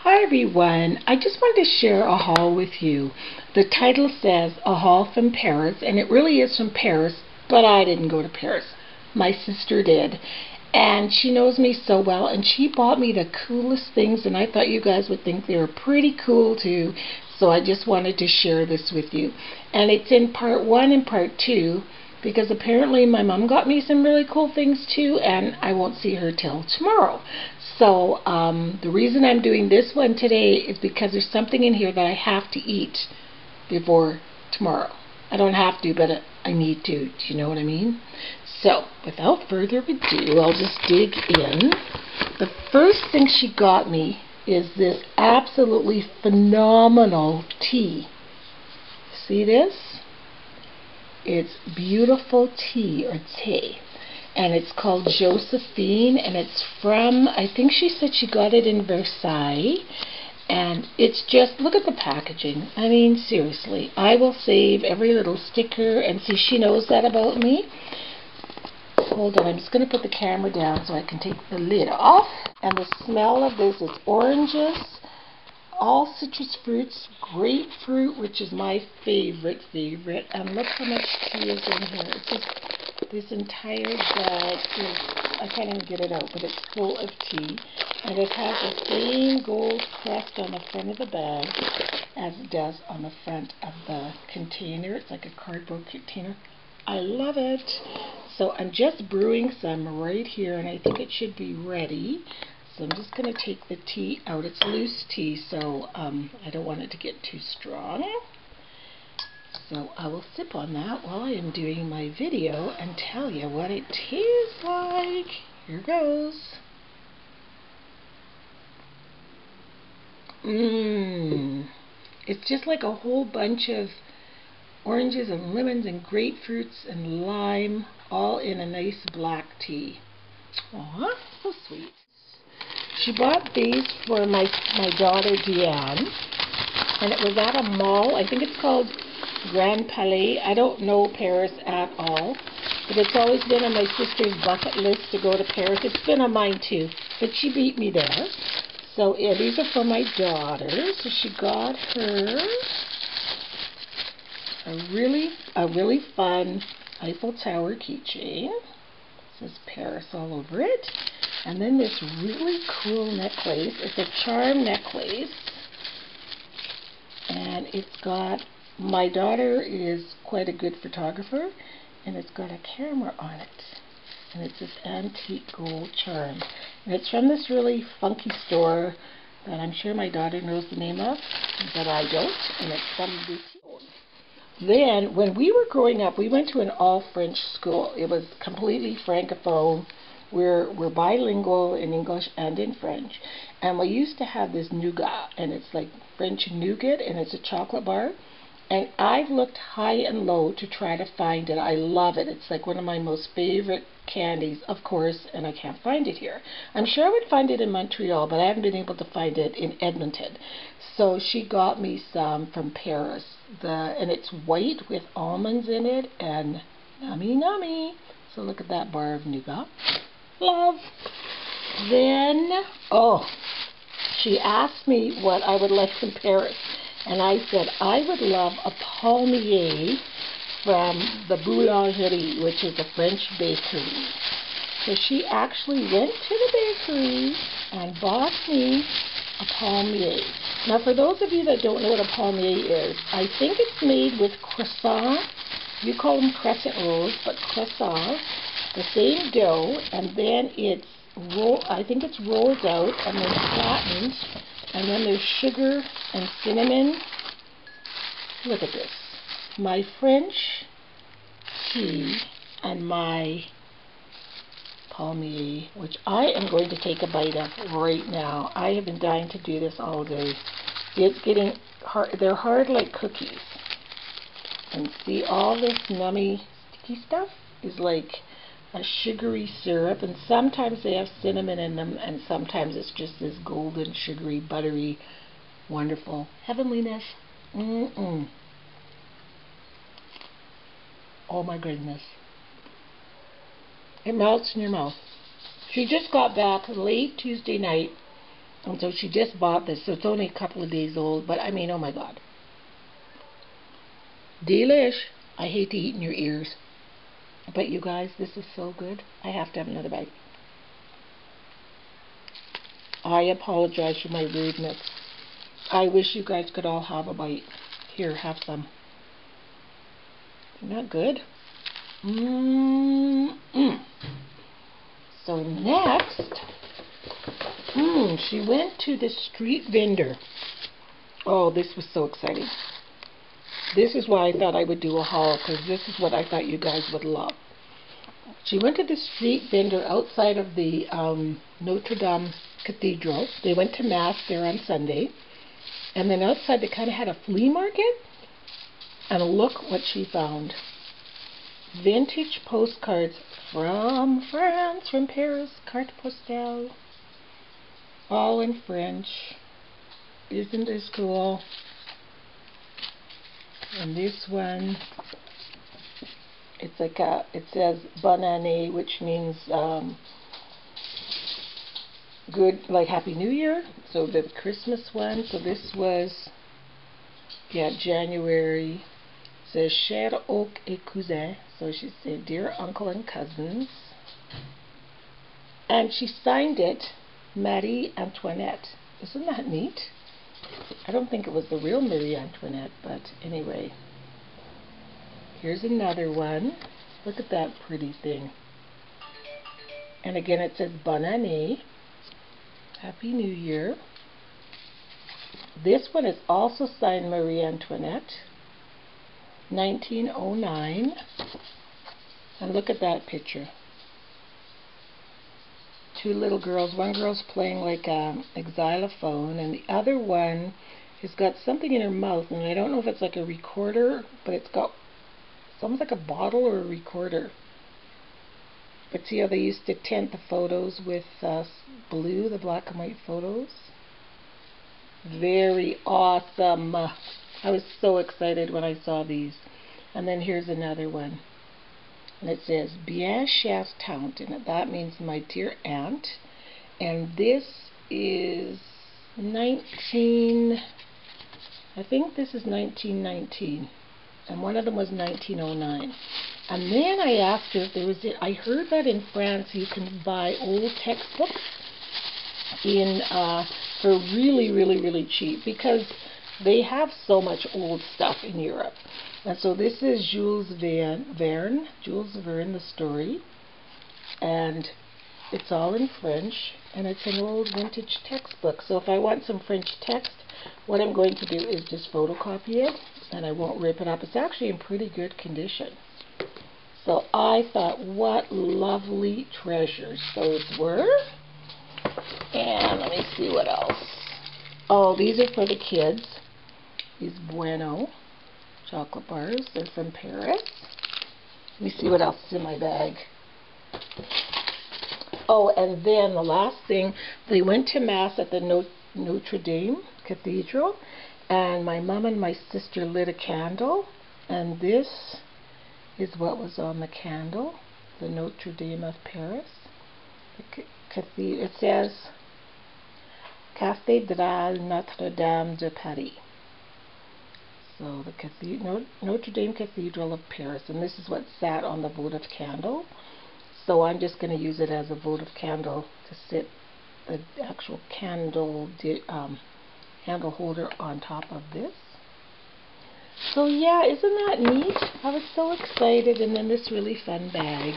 Hi everyone, I just wanted to share a haul with you. The title says A Haul from Paris, and it really is from Paris, but I didn't go to Paris. My sister did, and she knows me so well, and she bought me the coolest things, and I thought you guys would think they were pretty cool too, so I just wanted to share this with you. And it's in part 1 and part 2, because apparently my mom got me some really cool things too, and I won't see her till tomorrow. So the reason I'm doing this one today is because there's something in here that I have to eat before tomorrow. I don't have to, but I need to. Do you know what I mean? So without further ado, I'll just dig in. The first thing she got me is this absolutely phenomenal tea. See this? It's beautiful tea or tea. And it's called Josephine, and it's from, I think she said she got it in Versailles. And it's just, look at the packaging. I mean, seriously, I will save every little sticker, and see, she knows that about me. Hold on, I'm just going to put the camera down so I can take the lid off. And the smell of this is oranges, all citrus fruits, grapefruit, which is my favorite, and look how much tea is in here. It's just, this entire bag is, I can't even get it out, but it's full of tea. And it has the same gold crest on the front of the bag as it does on the front of the container. It's like a cardboard container. I love it. So I'm just brewing some right here, and I think it should be ready. So I'm just going to take the tea out. It's loose tea, so I don't want it to get too strong. So I will sip on that while I am doing my video and tell you what it tastes like. Here goes. It's just like a whole bunch of oranges and lemons and grapefruits and lime all in a nice black tea. Aw, so sweet. She bought these for my daughter Deanne, and it was at a mall. I think it's called Grand Palais. I don't know Paris at all, but it's always been on my sister's bucket list to go to Paris. It's been on mine too, but she beat me there. So yeah, these are for my daughter. So she got her a really fun Eiffel Tower keychain. It says Paris all over it. And then this really cool necklace. It's a charm necklace. And it's got, my daughter is quite a good photographer, and it's got a camera on it. And it's this antique gold charm. And it's from this really funky store that I'm sure my daughter knows the name of, but I don't. And it's some boutique. Then, when we were growing up, we went to an all-French school. It was completely francophone. We're bilingual in English and in French. And we used to have this nougat, and it's like French nougat, and it's a chocolate bar. And I've looked high and low to try to find it. I love it. It's like one of my most favorite candies, of course, and I can't find it here. I'm sure I would find it in Montreal, but I haven't been able to find it in Edmonton. So she got me some from Paris. And it's white with almonds in it, and nummy. So look at that bar of nougat. Love. Then, she asked me what I would like from Paris. And I said, I would love a palmier from the Boulangerie, which is a French bakery. So she actually went to the bakery and bought me a palmier. Now, for those of you that don't know what a palmier is, I think it's made with croissant. You call them crescent rolls, but croissant, the same dough, and then it's I think it's rolled out and then flattened. And then there's sugar and cinnamon. Look at this. My French tea and my palmier, which I am going to take a bite of right now. I have been dying to do this all day. It's getting hard. They're hard like cookies. And see, all this nummy sticky stuff is like a sugary syrup, and sometimes they have cinnamon in them, and sometimes it's just this golden, sugary, buttery, wonderful heavenliness. Oh my goodness. It melts in your mouth. She just got back late Tuesday night, And so she just bought this, so it's only a couple of days old, but I mean, oh my God. Delish. I hate to eat in your ears. But you guys, this is so good. I have to have another bite. I apologize for my rudeness. I wish you guys could all have a bite. Here, have some. Isn't that good? So next, she went to the street vendor. Oh, this was so exciting. This is why I thought I would do a haul, because this is what I thought you guys would love. She went to the street vendor outside of the Notre Dame Cathedral. They went to Mass there on Sunday. And then outside they kind of had a flea market. And look what she found. Vintage postcards from France, from Paris, carte postale. All in French. Isn't this cool? And this one, it's like it says Bonne Année, which means good, like Happy New Year. So the Christmas one. So this was, yeah, January. It says Cher Oncle et Cousin. So she said, Dear Uncle and Cousins. And she signed it Marie Antoinette. Isn't that neat? I don't think it was the real Marie Antoinette, but anyway. Here's another one. Look at that pretty thing. And again it says Bonne Année. Happy New Year. This one is also signed Marie Antoinette. 1909. And look at that picture. Two little girls. One girl's playing like a xylophone, and the other one has got something in her mouth, and I don't know if it's like a recorder, but it's got something like a bottle or a recorder. But see how they used to tint the photos with blue, the black and white photos? Very awesome. I was so excited when I saw these. And then here's another one. And it says, Bien chère tante, and that means my dear aunt. And this is I think this is 1919. And one of them was 1909. And then I asked her if there was, I heard that in France you can buy old textbooks for really, really, really cheap, because they have so much old stuff in Europe. And so this is Jules Verne, the story, and it's all in French, and it's an old vintage textbook. So if I want some French text, what I'm going to do is just photocopy it, and I won't rip it up. It's actually in pretty good condition. So I thought, what lovely treasures those were. And let me see what else. Oh, these are for the kids. These Bueno chocolate bars. They're from Paris. Let me see what else is in my bag. Oh, and then the last thing, they went to Mass at the Notre Dame Cathedral, and my mom and my sister lit a candle, and this is what was on the candle, the Notre Dame of Paris. It says Cathédrale Notre-Dame de Paris. So the Notre Dame Cathedral of Paris, and this is what sat on the votive candle. So I'm just going to use it as a votive candle to sit the actual candle handle holder on top of this. So yeah, isn't that neat? I was so excited. And then this really fun bag.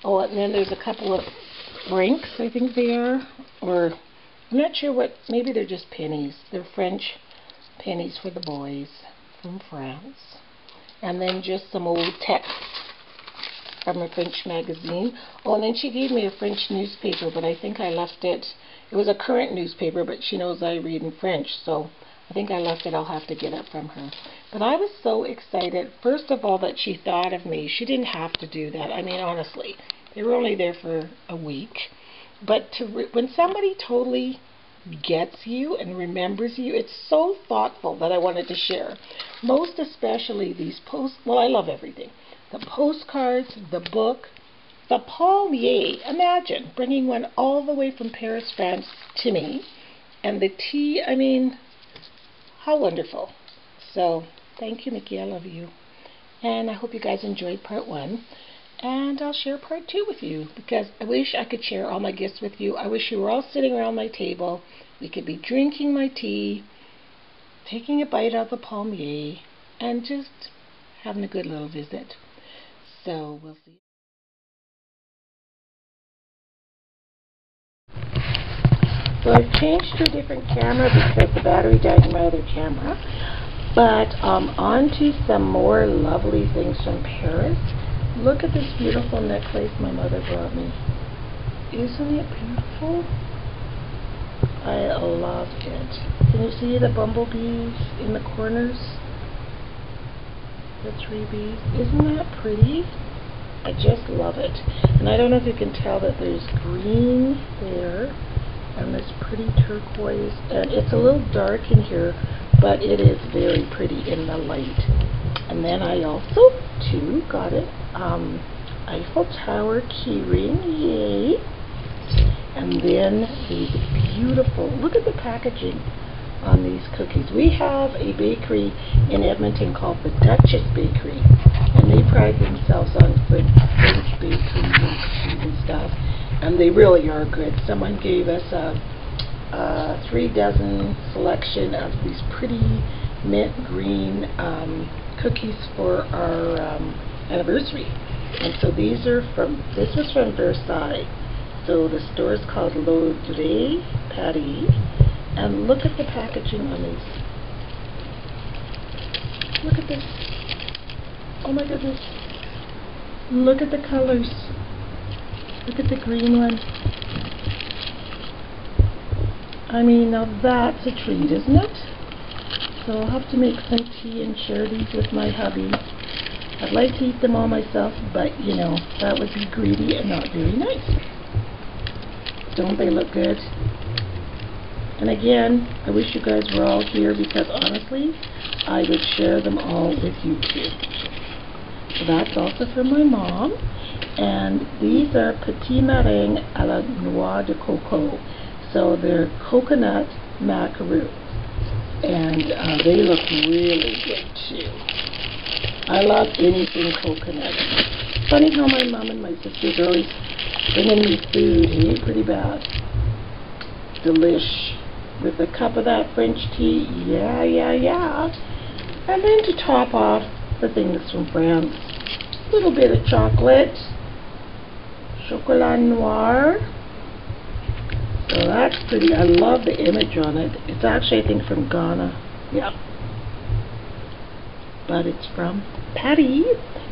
Oh, and then there's a couple of francs, I think they are, or I'm not sure what, maybe they're just pennies. They're French pennies for the boys from France. And then just some old text from a French magazine. Oh, and then she gave me a French newspaper, but I think I left it. It was a current newspaper, but she knows I read in French, so I think I left it. I'll have to get it from her. But I was so excited, first of all, that she thought of me. She didn't have to do that. I mean, honestly, they were only there for a week. But when somebody totally gets you and remembers you, it's so thoughtful that I wanted to share. Most especially these well, I love everything. The postcards, the book, the palmier. Imagine bringing one all the way from Paris, France to me. And the tea, I mean, how wonderful. So, thank you, Mickey. I love you. And I hope you guys enjoyed part 1. And I'll share part 2 with you, because I wish I could share all my gifts with you. I wish you were all sitting around my table. We could be drinking my tea, taking a bite out of the palmier, and just having a good little visit. So, we'll see. So I've changed to a different camera because the battery died in my other camera. But on to some more lovely things from Paris. Look at this beautiful necklace my mother brought me. Isn't it beautiful? I love it. Can you see the bumblebees in the corners? The 3 bees. Isn't that pretty? I just love it. And I don't know if you can tell that there's green there and this pretty turquoise. And it's a little dark in here, but it is very pretty in the light. And then I also, too, got it. Eiffel Tower keyring, yay! And then these beautiful, look at the packaging on these cookies. We have a bakery in Edmonton called the Duchess Bakery, and they pride themselves on French bakery and cookies and stuff, and they really are good. Someone gave us a 3 dozen selection of these pretty mint green cookies for our anniversary. And so these are from, this was from Versailles. So the store is called Laudré Paris. And look at the packaging on these. Look at this. Oh my goodness. Look at the colors. Look at the green one. I mean, now that's a treat, isn't it? So I'll have to make some tea and share these with my hubby. I'd like to eat them all myself, but you know, that would be greedy and not very nice. Don't they look good? And again, I wish you guys were all here, because honestly, I would share them all with you too. So that's also from my mom. And these are Petit Meringue à la Noix de Coco. So they're coconut macaroons. And they look really good too. I love anything coconut. Funny how my mom and my sisters are always bringing me food. Hey, pretty bad. Delish. With a cup of that French tea. Yeah, yeah, yeah. And then to top off the things from France. A little bit of chocolate. Chocolat noir. So that's pretty. I love the image on it. It's actually, I think, from Ghana. Yeah. But it's from Patty.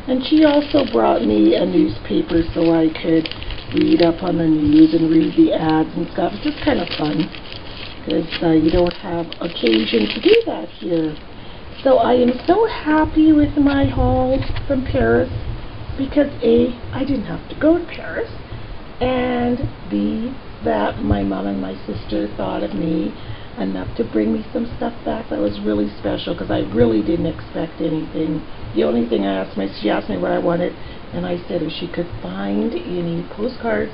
And she also brought me a newspaper so I could read up on the news and read the ads and stuff. It's just kind of fun, because you don't have occasion to do that here. So I am so happy with my haul from Paris, because A, I didn't have to go to Paris, and B, that my mom and my sister thought of me enough to bring me some stuff back that was really special, because I really didn't expect anything. The only thing I asked she asked me what I wanted, and I said if she could find any postcards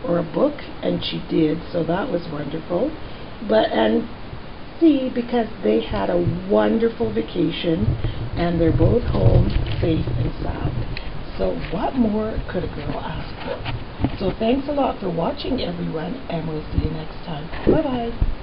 or a book, and she did, so that was wonderful. But, and C, because they had a wonderful vacation, and they're both home, safe and sound. So what more could a girl ask for? So thanks a lot for watching, everyone, and we'll see you next time. Bye-bye.